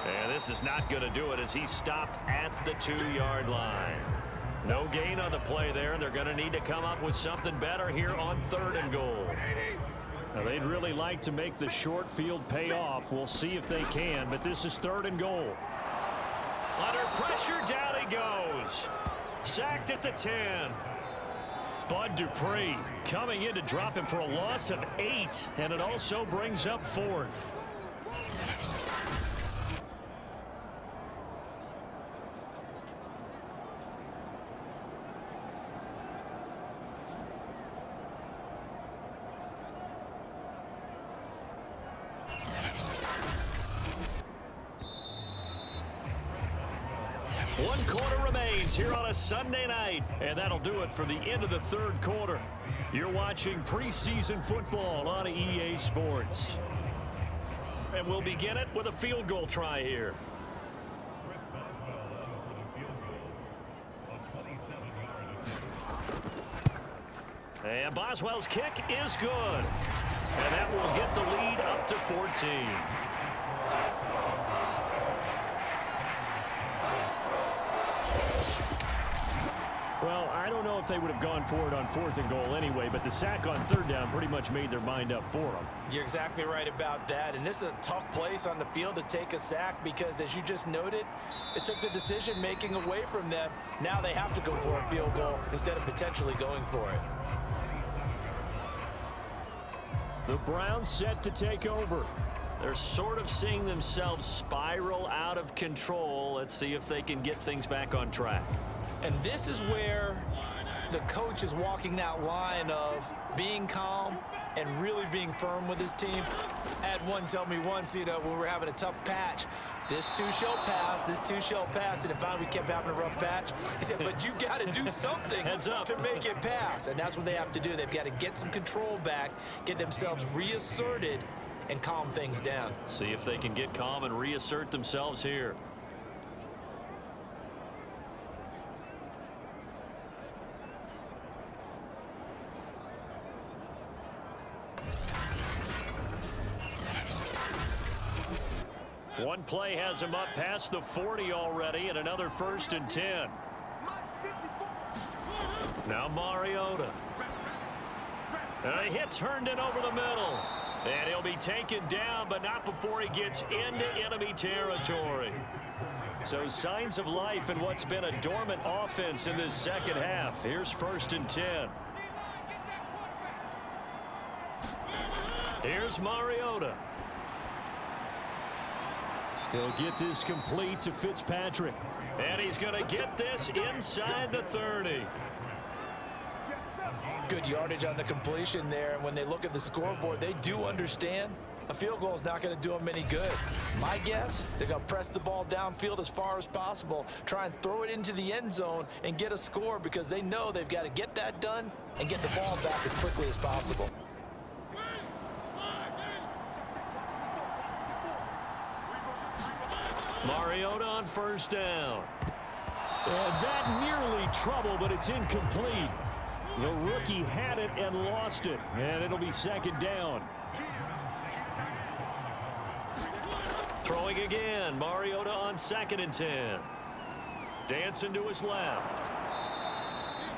And this is not going to do it as he's stopped at the 2-yard line. No gain on the play there. They're going to need to come up with something better here on 3rd and goal. Now, they'd really like to make the short field pay off. We'll see if they can, but this is 3rd and goal. Under pressure, down he goes. Sacked at the 10. Bud Dupree coming in to drop him for a loss of 8, and it also brings up 4th. One quarter remains here on a Sunday night. And that'll do it for the end of the 3rd quarter. You're watching preseason football on EA Sports. And we'll begin it with a field goal try here. And Boswell's kick is good. And that will get the lead up to 14. Well, I don't know if they would have gone for it on 4th and goal anyway, but the sack on 3rd down pretty much made their mind up for them. You're exactly right about that. And this is a tough place on the field to take a sack because, as you just noted, it took the decision-making away from them. Now they have to go for a field goal instead of potentially going for it. The Browns set to take over. They're sort of seeing themselves spiral out of control. Let's see if they can get things back on track. And this is where the coach is walking that line of being calm and really being firm with his team. I had one tell me once, when we were having a tough patch, this too shall pass, this too shall pass. And finally we kept having a rough patch. He said, but you got to do something to make it pass. And that's what they have to do. They've got to get some control back, get themselves reasserted, and calm things down. See if they can get calm and reassert themselves here. One play has him up past the 40 already, and another 1st and 10. Now Mariota. And a hit turned in over the middle. And he'll be taken down, but not before he gets into enemy territory. So signs of life in what's been a dormant offense in this 2nd half. Here's 1st and 10. Here's Mariota. He'll get this complete to Fitzpatrick. And he's going to get this inside the 30. Good yardage on the completion there. And when they look at the scoreboard, they do understand a field goal is not going to do them any good. My guess, they're going to press the ball downfield as far as possible, try and throw it into the end zone and get a score because they know they've got to get that done and get the ball back as quickly as possible. Mariota on 1st down. And that nearly trouble, but it's incomplete. The rookie had it and lost it, and it'll be 2nd down. Throwing again. Mariota on 2nd and 10. Dancing to his left.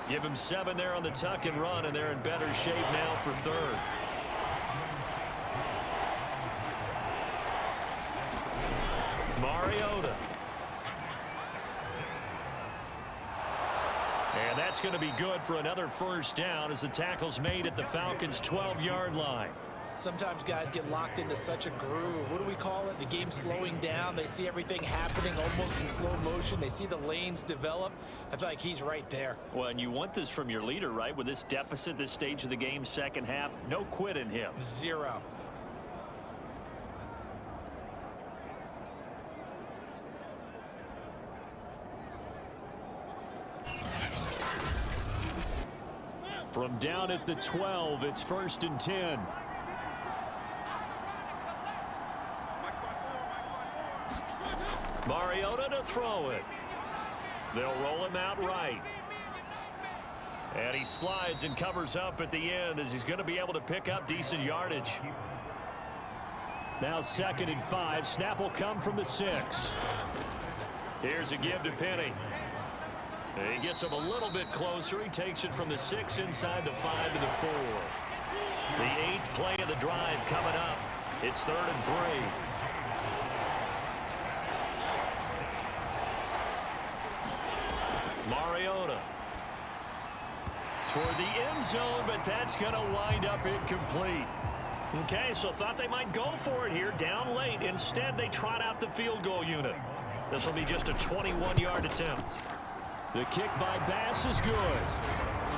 Give him 7 there on the tuck and run, and they're in better shape now for 3rd. Mariota. And that's going to be good for another 1st down as the tackle's made at the Falcons' 12-yard line. Sometimes guys get locked into such a groove. What do we call it? The game's slowing down. They see everything happening almost in slow motion. They see the lanes develop. I feel like he's right there. Well, and you want this from your leader, right? With this deficit, this stage of the game, 2nd half, no quit in him. 0. From down at the 12, it's 1st and 10. Mariota to throw it. They'll roll him out right. And he slides and covers up at the end as he's going to be able to pick up decent yardage. Now 2nd and 5. Snap will come from the 6. Here's a give to Penny. He gets him a little bit closer. He takes it from the 6 inside the 5 to the 4. The 8th play of the drive coming up. It's 3rd and 3. Mariota toward the end zone, but that's going to wind up incomplete. Okay, so thought they might go for it here down late. Instead, they trot out the field goal unit. This will be just a 21-yard attempt. The kick by Bass is good.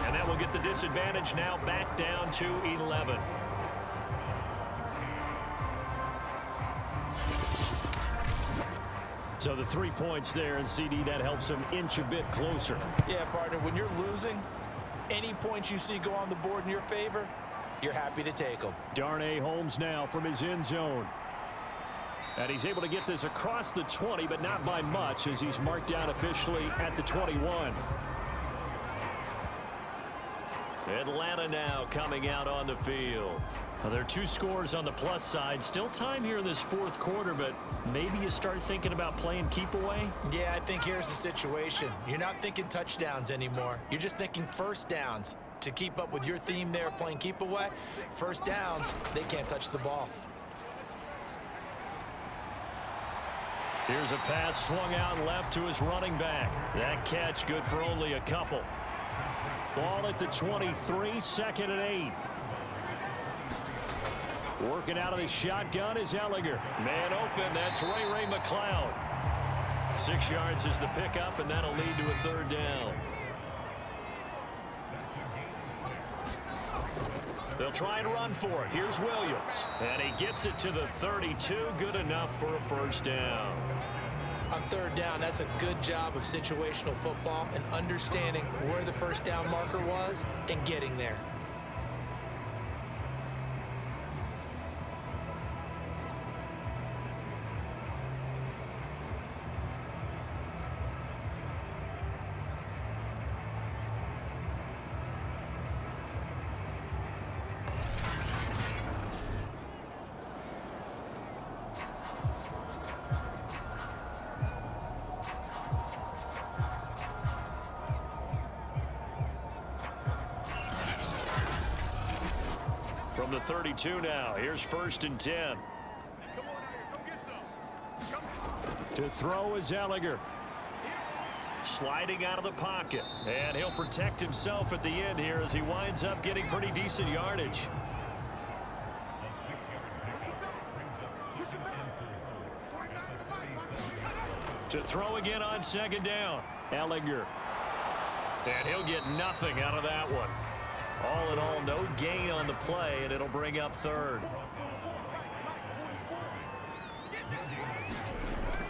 And that will get the disadvantage now back down to 11. So the 3 points there, and CD, that helps him inch a bit closer. Yeah, partner, when you're losing, any points you see go on the board in your favor, you're happy to take them. Darnay Holmes now from his end zone. And he's able to get this across the 20, but not by much, as he's marked down officially at the 21. Atlanta now coming out on the field. Well, there are 2 scores on the plus side. Still time here in this 4th quarter, but maybe you start thinking about playing keep away? Yeah, I think here's the situation. You're not thinking touchdowns anymore. You're just thinking first downs. To keep up with your theme there, playing keep away, first downs, they can't touch the ball. Here's a pass swung out left to his running back. That catch good for only a couple. Ball at the 23, 2nd and 8. Working out of the shotgun is Ellinger. Man open, that's Ray McLeod. 6 yards is the pickup, and that'll lead to a 3rd down. They'll try and run for it. Here's Williams. And he gets it to the 32. Good enough for a 1st down. On 3rd down, that's a good job of situational football and understanding where the 1st down marker was and getting there. From the 32 now, here's 1st and 10. To throw is Ellinger. Sliding out of the pocket, and he'll protect himself at the end here as he winds up getting pretty decent yardage. To throw again on 2nd down, Ellinger. and he'll get nothing out of that one. All in all, no gain on the play, and it'll bring up 3rd.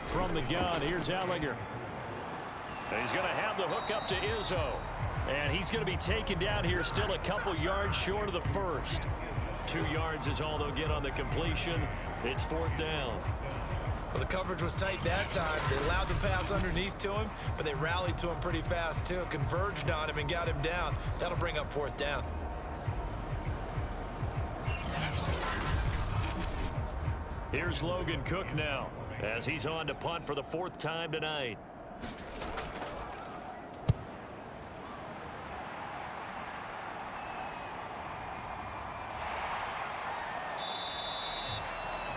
From the gun, here's Ellinger. And he's going to have the hook up to Izzo. And he's going to be taken down here still a couple yards short of the 1st. 2 yards is all they'll get on the completion. It's 4th down. Well, the coverage was tight that time. They allowed the pass underneath to him, but they rallied to him pretty fast, too. Converged on him and got him down. That'll bring up 4th down. Here's Logan Cook now, as he's on to punt for the 4th time tonight.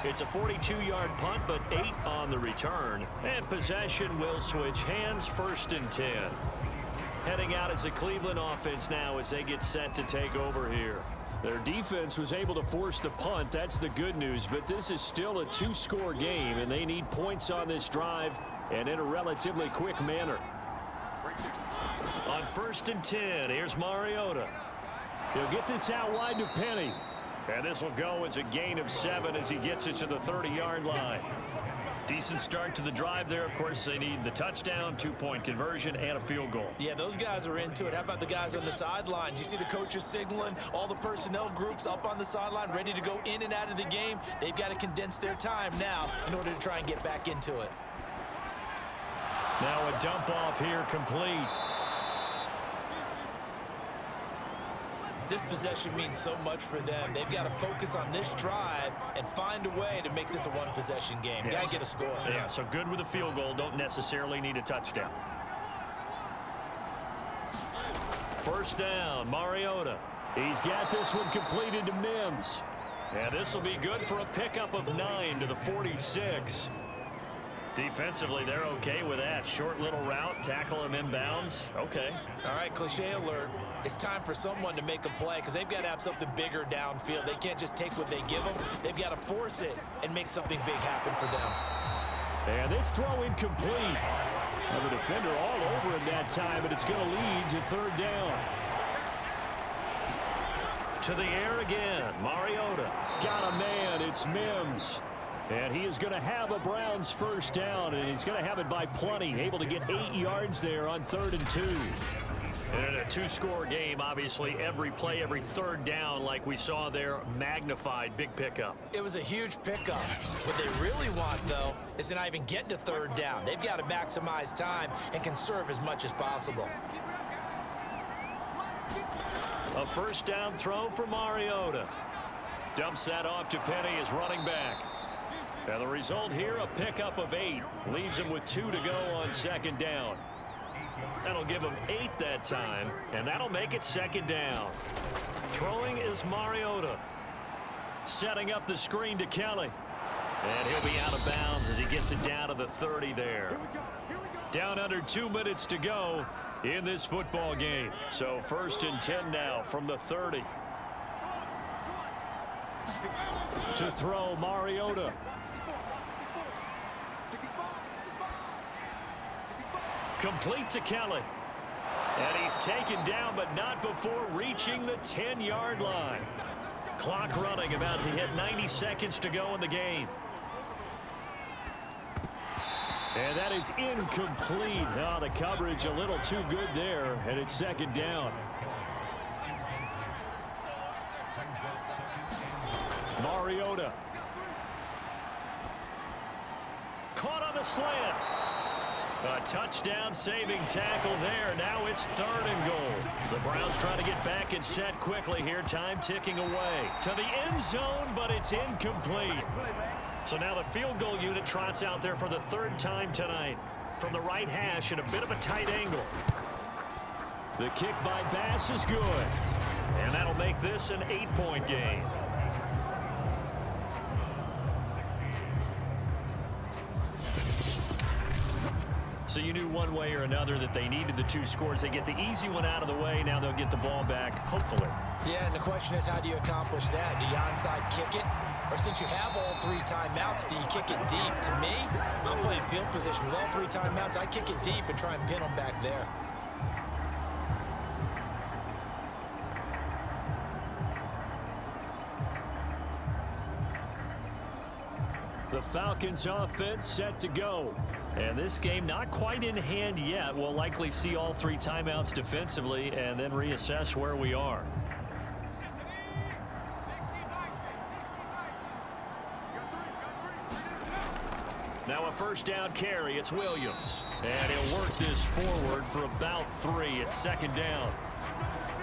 It's a 42-yard punt, but 8 on the return. And possession will switch hands, 1st and 10. Heading out as the Cleveland offense now as they get set to take over here. Their defense was able to force the punt. That's the good news. But this is still a 2-score game, and they need points on this drive and in a relatively quick manner. On 1st and 10, here's Mariota. He'll get this out wide to Penny. And this will go as a gain of 7 as he gets it to the 30-yard line. Decent start to the drive there. Of course, they need the touchdown, 2-point conversion, and a field goal. Yeah, those guys are into it. How about the guys on the sidelines? You see the coaches signaling, all the personnel groups up on the sideline, ready to go in and out of the game. They've got to condense their time now in order to try and get back into it. Now a dump off here complete. This possession means so much for them. They've got to focus on this drive and find a way to make this a one-possession game. Yes. Got to get a score. Yeah, so good with a field goal. Don't necessarily need a touchdown. First down, Mariota. He's got this one completed to Mims. And this will be good for a pickup of 9 to the 46. Defensively, they're okay with that. Short little route, tackle him inbounds. Okay. All right, cliche alert. It's time for someone to make a play because they've got to have something bigger downfield. They can't just take what they give them. They've got to force it and make something big happen for them. And this throw incomplete. Well, the defender all over him that time, and it's going to lead to third down. To the air again, Mariota. Got a man, it's Mims. And he is going to have a Browns first down, and he's going to have it by plenty. Able to get 8 yards there on 3rd and 2. In a two-score game, obviously, every play, every third down, like we saw there, magnified, big pickup. It was a huge pickup. What they really want, though, is to not even get to third down. They've got to maximize time and conserve as much as possible. A first down throw for Mariota. Dumps that off to Penny as running back. And the result here, a pickup of 8. Leaves him with 2 to go on second down. That'll give him 8 that time, and that'll make it second down. Throwing is Mariota. Setting up the screen to Kelly. And he'll be out of bounds as he gets it down to the 30 there. Down under 2 minutes to go in this football game. So 1st and 10 now from the 30. To throw, Mariota. Complete to Kelly. And he's taken down, but not before reaching the 10-yard line. Clock running, about to hit 90 seconds to go in the game. And that is incomplete. Oh, the coverage a little too good there, and it's second down. Mariota. Caught on the slant. A touchdown-saving tackle there. Now it's 3rd and goal. The Browns trying to get back and set quickly here. Time ticking away. To the end zone, but it's incomplete. So now the field goal unit trots out there for the 3rd time tonight. From the right hash at a bit of a tight angle. The kick by Bass is good. And that'll make this an 8-point game. So you knew one way or another that they needed the 2 scores. They get the easy one out of the way. Now they'll get the ball back, hopefully. Yeah, and the question is, how do you accomplish that? Do you onside kick it? Or since you have all 3 timeouts, do you kick it deep? To me, I'm playing field position with all 3 timeouts. I kick it deep and try and pin them back there. The Falcons offense set to go. And this game not quite in hand yet. We'll likely see all 3 timeouts defensively and then reassess where we are. Now a first down carry. It's Williams. And he'll work this forward for about 3. It's second down.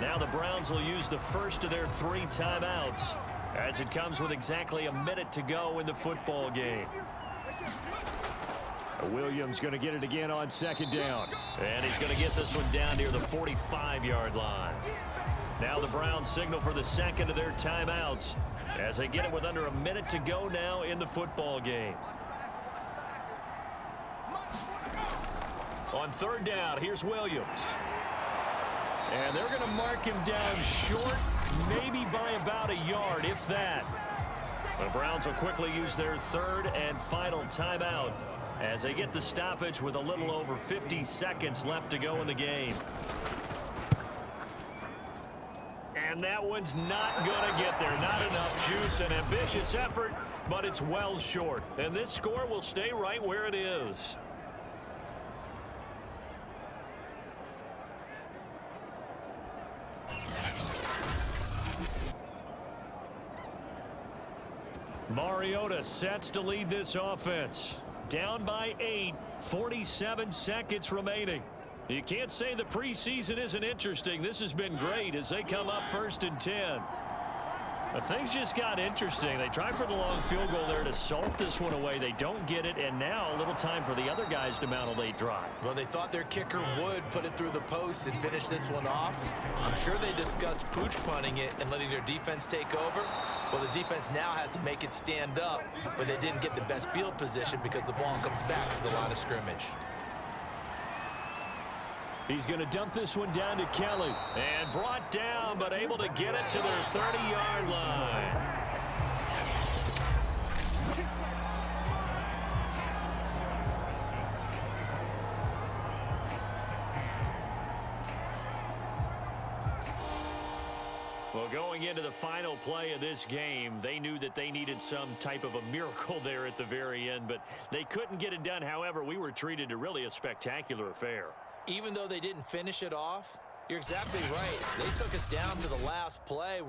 Now the Browns will use the first of their 3 timeouts as it comes with exactly a minute to go in the football game. Williams going to get it again on second down. And he's going to get this one down near the 45-yard line. Now the Browns signal for the second of their timeouts as they get it with under a minute to go now in the football game. On third down, here's Williams. And they're going to mark him down short, maybe by about a yard, if that. The Browns will quickly use their 3rd and final timeout as they get the stoppage with a little over 50 seconds left to go in the game. And that one's not going to get there. Not enough juice. An ambitious effort, but it's well short. And this score will stay right where it is. Mariota sets to lead this offense. Down by 8 47 seconds remaining. You can't say the preseason isn't interesting. This has been great as they come up 1st and 10. But things just got interesting. They tried for the long field goal there to salt this one away. They don't get it, and now a little time for the other guys to mount a late drive. Well, they thought their kicker would put it through the post and finish this one off. I'm sure they discussed pooch punting it and letting their defense take over. Well, the defense now has to make it stand up, but they didn't get the best field position because the ball comes back to the line of scrimmage. He's going to dump this one down to Kelly. And brought down, but able to get it to their 30-yard line. Well, going into the final play of this game, they knew that they needed some type of a miracle there at the very end, but they couldn't get it done. However, we were treated to really a spectacular affair. Even though they didn't finish it off, you're exactly right. They took us down to the last play.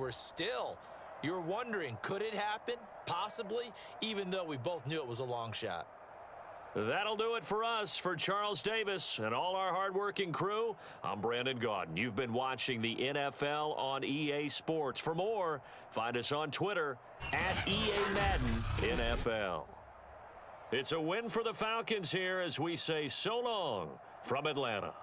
You're wondering, could it happen? Possibly, even though we both knew it was a long shot. That'll do it for us. For Charles Davis and all our hardworking crew, I'm Brandon Gaudin. You've been watching the NFL on EA Sports. For more, find us on Twitter at EA Madden NFL. It's a win for the Falcons here as we say so long from Atlanta.